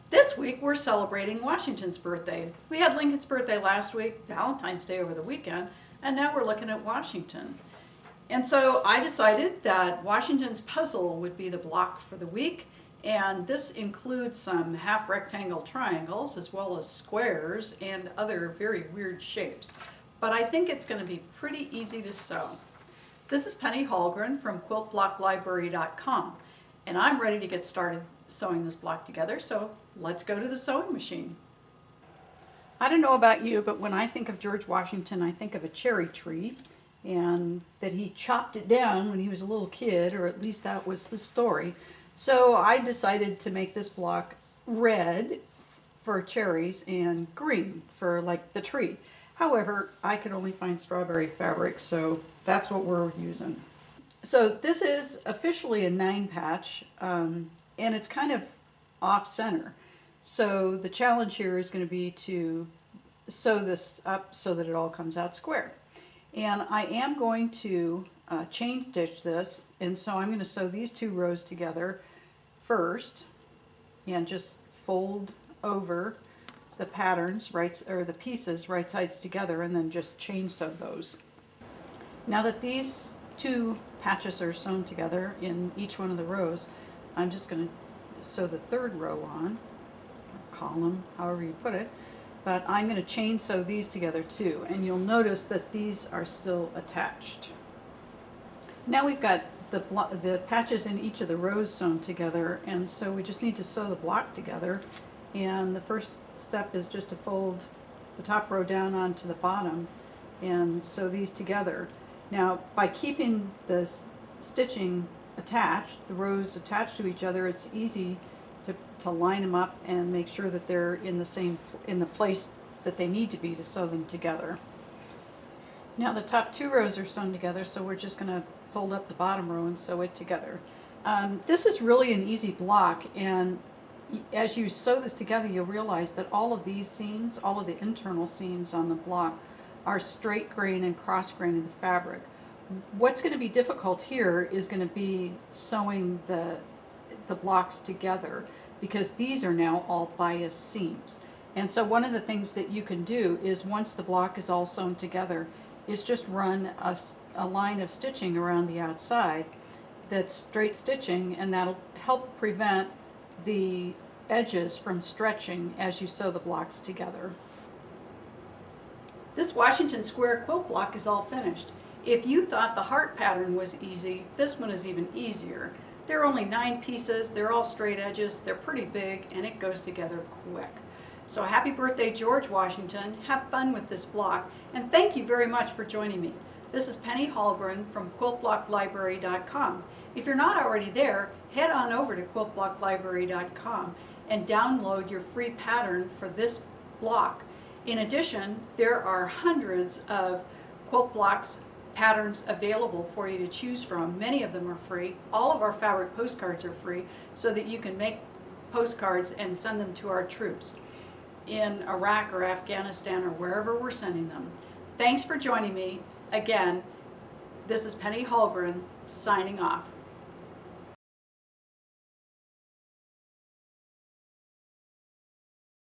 This week we're celebrating Washington's birthday. We had Lincoln's birthday last week, Valentine's Day over the weekend, and now we're looking at Washington. And so I decided that Washington's puzzle would be the block for the week, and this includes some half rectangle triangles as well as squares and other very weird shapes. But I think it's going to be pretty easy to sew. This is Penny Hallgren from quiltblocklibrary.com, and I'm ready to get started sewing this block together, so let's go to the sewing machine. I don't know about you, but when I think of George Washington, I think of a cherry tree, and that he chopped it down when he was a little kid, or at least that was the story. So I decided to make this block red for cherries and green for like the tree. However, I could only find strawberry fabric, so that's what we're using. So this is officially a 9 patch, and it's kind of off center. So the challenge here is going to be to sew this up so that it all comes out square. And I am going to chain stitch this, and so I'm going to sew these 2 rows together first and just fold over the patterns, or the pieces, right sides together, and then just chain sew those. Now that these 2 patches are sewn together in each one of the rows, I'm just going to sew the 3rd row on, or column, however you put it, but I'm going to chain sew these together too, and you'll notice that these are still attached. Now we've got the patches in each of the rows sewn together, and so we just need to sew the block together, and the first step is just to fold the top row down onto the bottom and sew these together. Now, by keeping the stitching attached, the rows attached to each other, it's easy to line them up and make sure that they're in the place that they need to be to sew them together. Now the top 2 rows are sewn together, so we're just going to fold up the bottom row and sew it together. This is really an easy block, and as you sew this together, you'll realize that all of these seams, all of the internal seams on the block, are straight grain and cross grain in the fabric. What's going to be difficult here is going to be sewing the blocks together, because these are now all bias seams. And so one of the things that you can do is, once the block is all sewn together, is just run a line of stitching around the outside that's straight stitching, and that'll help prevent the edges from stretching as you sew the blocks together. This Washington Square quilt block is all finished. If you thought the heart pattern was easy, this one is even easier. There are only 9 pieces, they're all straight edges, they're pretty big, and it goes together quick. So happy birthday, George Washington. Have fun with this block, and thank you very much for joining me. This is Penny Hallgren from quiltblocklibrary.com. If you're not already there, head on over to quiltblocklibrary.com and download your free pattern for this block. In addition, there are hundreds of quilt blocks patterns available for you to choose from. Many of them are free. All of our fabric postcards are free, so that you can make postcards and send them to our troops in Iraq or Afghanistan or wherever we're sending them. Thanks for joining me. Again, this is Penny Hallgren signing off.